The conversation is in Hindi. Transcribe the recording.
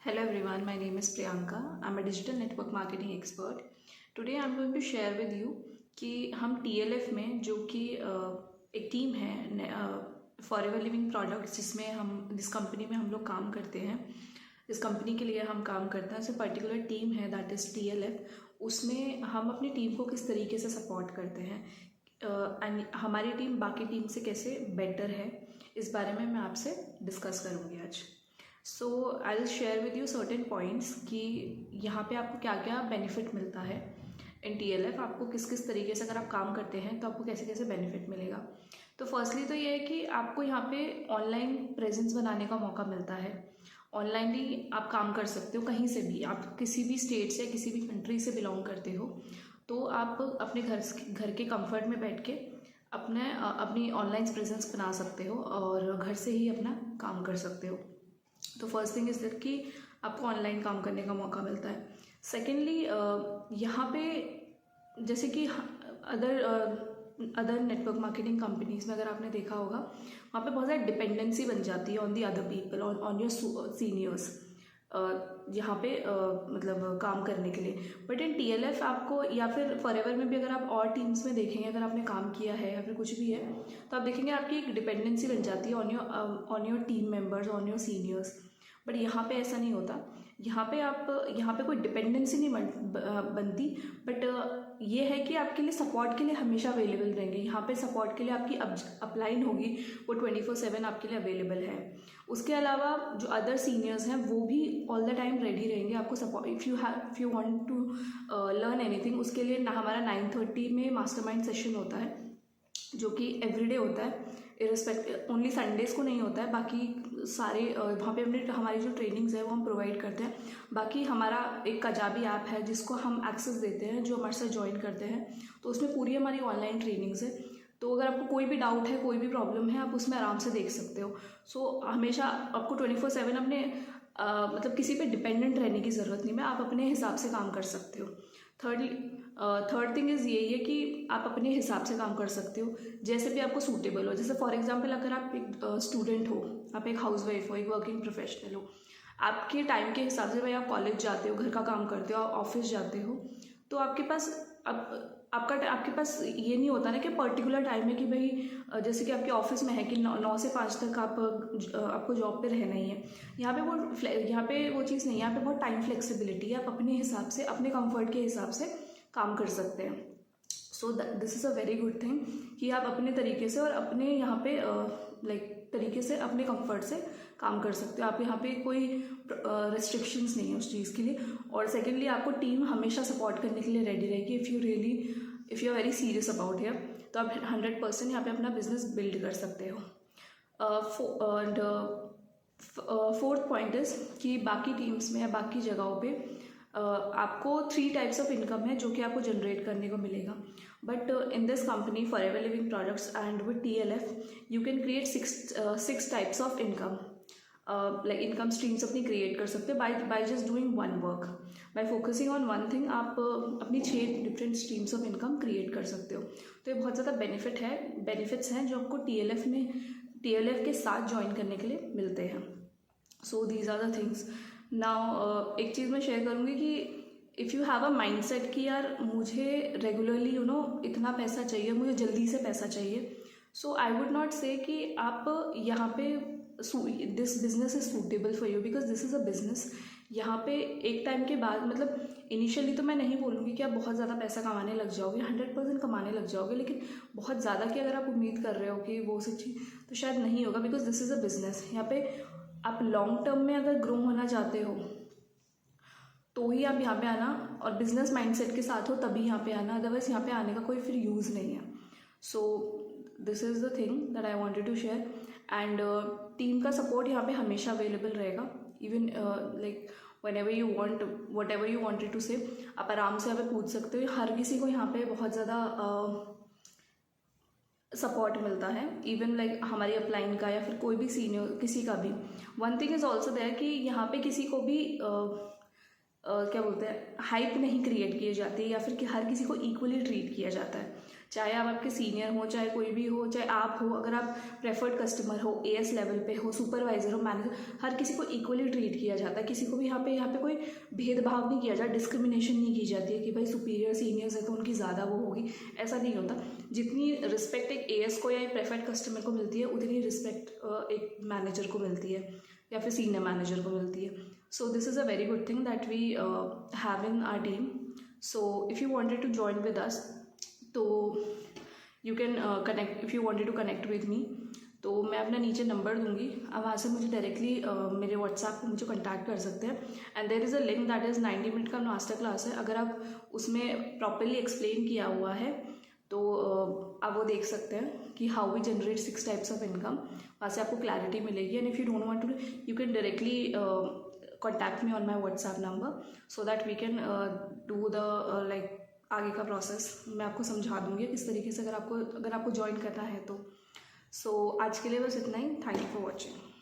Hello everyone, my name is Priyanka. I'm a digital network marketing expert. Today I'm going to share with you कि हम TLF में जो कि एक टीम है फॉरएवर लिविंग प्रोडक्ट्स जिस कंपनी में हम लोग काम करते हैं, जिस कंपनी के लिए हम काम करते हैं, ऐसे पर्टिकुलर टीम है दैट इज़ TLF. उसमें हम अपनी टीम को किस तरीके से सपोर्ट करते हैं एंड हमारी टीम बाकी टीम से कैसे बेटर है, इस बारे में मैं आपसे डिस्कस करूँगी आज. So I will share with you certain points कि यहाँ पे आपको क्या क्या बेनिफिट मिलता है इन TLF. आपको किस किस तरीके से अगर आप काम करते हैं तो आपको कैसे कैसे बेनिफिट मिलेगा. तो फर्स्टली तो ये है कि आपको यहाँ पे ऑनलाइन प्रेजेंस बनाने का मौका मिलता है. ऑनलाइनली आप काम कर सकते हो कहीं से भी. आप किसी भी स्टेट से किसी भी कंट्री से बिलोंग करते हो तो आप अपने घर के कंफर्ट में बैठ के अपनी ऑनलाइन प्रेजेंस बना सकते हो और घर से ही अपना काम कर सकते हो. तो फर्स्ट थिंग इज़ दैट कि आपको ऑनलाइन काम करने का मौका मिलता है. सेकेंडली यहाँ पे जैसे कि अदर नेटवर्क मार्केटिंग कंपनीज में अगर आपने देखा होगा, वहाँ पे बहुत ज़्यादा डिपेंडेंसी बन जाती है on the other people, on your seniors यहाँ पे मतलब काम करने के लिए. बट इन TLF आपको, या फिर फॉरएवर में भी अगर आप और टीम्स में देखेंगे, अगर आपने काम किया है या फिर कुछ भी है, तो आप देखेंगे आपकी एक डिपेंडेंसी बन जाती है on your team members, on your seniors. But यहाँ पे ऐसा नहीं होता. यहाँ पे कोई डिपेंडेंसी नहीं बनती. बट ये है कि आपके लिए सपोर्ट के लिए हमेशा अवेलेबल रहेंगे. यहाँ पे सपोर्ट के लिए आपकी अपलाइन होगी, वो 24/7 आपके लिए अवेलेबल है. उसके अलावा जो अदर सीनियर्स हैं वो भी ऑल द टाइम रेडी रहेंगे आपको support. If you want to learn anything, उसके लिए हमारा 9:30 में मास्टरमाइंड सेशन होता है जो कि एवरीडे होता है. ओनली संडेज़ को नहीं होता है. बाकी सारे वहाँ पे हमारी जो ट्रेनिंग्स है वो हम प्रोवाइड करते हैं. बाकी हमारा एक कजाबी ऐप है जिसको हम एक्सेस देते हैं जो हमारे साथ ज्वाइन करते हैं. तो उसमें पूरी हमारी ऑनलाइन ट्रेनिंग्स है. तो अगर आपको कोई भी डाउट है, कोई भी प्रॉब्लम है, आप उसमें आराम से देख सकते हो. सो हमेशा आपको 24/7 अपने मतलब किसी पे डिपेंडेंट रहने की ज़रूरत नहीं है. आप अपने हिसाब से काम कर सकते हो. थर्ड थिंग इज़ यही है कि आप अपने हिसाब से काम कर सकते हो जैसे भी आपको सूटेबल हो. जैसे फॉर एग्जांपल अगर आप एक स्टूडेंट हो, आप एक हाउसवाइफ हो, एक वर्किंग प्रोफेशनल हो, आपके टाइम के हिसाब से भाई आप कॉलेज जाते हो, घर का काम करते हो, आप ऑफिस जाते हो, तो आपके पास आपके पास ये नहीं होता ना कि पर्टिकुलर टाइम है कि भाई जैसे कि आपके ऑफिस में है कि 9 से 5 तक आपको जॉब पे रहना ही है. यहाँ पे वो चीज़ नहीं है. यहाँ पे बहुत टाइम फ्लेक्सिबिलिटी है. आप अपने हिसाब से, अपने कंफर्ट के हिसाब से काम कर सकते हैं. सो this is a very good thing कि आप अपने तरीके से और अपने यहाँ पे तरीके से अपने कंफर्ट से काम कर सकते हो. आप यहाँ पे कोई रेस्ट्रिक्शंस नहीं है उस चीज़ के लिए. और सेकेंडली आपको टीम हमेशा सपोर्ट करने के लिए रेडी रहेगी. If you are very serious about here, तो आप 100% यहाँ पे अपना बिजनेस बिल्ड कर सकते हो. फोर्थ पॉइंट इज़ कि बाकी टीम्स में या बाकी जगहों पे आपको 3 टाइप्स ऑफ इनकम है जो कि आपको जनरेट करने को मिलेगा. But in this company forever living products and with TLF you can create 6 types of income. Income streams अपनी क्रिएट कर सकते हो by just doing one work. Bye focusing on one thing आप अपनी 6 different streams of income create कर सकते हो. तो ये बहुत ज़्यादा बेनिफिट्स हैं जो आपको TLF के साथ ज्वाइन करने के लिए मिलते हैं. So these are the things. Now एक चीज़ मैं शेयर करूँगी कि if you have a mindset कि यार मुझे रेगुलरली इतना पैसा चाहिए, मुझे जल्दी से पैसा चाहिए, सो आई वुड नॉट से कि आप यहाँ पे this business is suitable for you because this is a business. यहाँ पे एक टाइम के बाद, मतलब इनिशियली तो मैं नहीं बोलूँगी कि आप बहुत ज़्यादा पैसा कमाने लग जाओगे, 100% कमाने लग जाओगे, लेकिन बहुत ज़्यादा की अगर आप उम्मीद कर रहे हो कि वो सब चीज़, तो शायद नहीं होगा. Because this is a business. यहाँ पे आप लॉन्ग टर्म में अगर ग्रो होना चाहते हो तो ही आप यहाँ पे आना, और बिजनेस माइंडसेट के साथ हो तभी यहाँ पे आना. अदरवाइज यहाँ पे आने का कोई फिर यूज़ नहीं है. So this is the thing that I wanted to share. And team का सपोर्ट यहाँ पे हमेशा अवेलेबल रहेगा. Even whenever you want, whatever you wanted to say, आप आराम से यहाँ पे पूछ सकते हो. हर किसी को यहाँ पे बहुत ज़्यादा सपोर्ट मिलता है. इवन हमारी अपलाइन का या फिर कोई भी सीनियर किसी का भी. One thing is also there कि यहाँ पे किसी को भी क्या बोलते हैं, हाइप नहीं क्रिएट की जाती है या फिर कि हर किसी को इक्वली ट्रीट किया जाता है. चाहे आप आपके सीनियर हो, चाहे कोई भी हो, चाहे आप हो, अगर आप प्रेफर्ड कस्टमर हो, एएस लेवल पे हो, सुपरवाइजर हो, मैनेजर, हर किसी को इक्वली ट्रीट किया जाता है। किसी को भी यहाँ पे कोई भेदभाव नहीं किया जाता, डिस्क्रिमिनेशन नहीं की जाती है कि भाई सुपीरियर सीनियर्स है तो उनकी ज़्यादा वो होगी, ऐसा नहीं होता। जितनी रिस्पेक्ट एक एएस को या एक प्रेफर्ड कस्टमर को मिलती है, उतनी रिस्पेक्ट एक मैनेजर को मिलती है या फिर सीनियर मैनेजर को मिलती है। So this is a very good thing that we have in our team. So if you wanted to join with us, तो you can connect, if you wanted to connect with me, तो मैं अपना नीचे नंबर दूंगी, आप वहाँ से मुझे डायरेक्टली मेरे व्हाट्सएप पे मुझे कांटेक्ट कर सकते हैं। And there is a link that is 90 minute का मास्टर क्लास है। अगर आप उसमें प्रॉपरली एक्सप्लेन किया हुआ है तो आप वो देख सकते हैं कि how we generate 6 types of income, वहाँ से आपको क्लैरिटी मिलेगी। And if you don't want to, you can directly contact me on my WhatsApp number so that we can do the like आगे का प्रोसेस मैं आपको समझा दूँगी किस तरीके से, अगर आपको ज्वाइन करना है तो। सो आज के लिए बस इतना ही। Thank you for watching.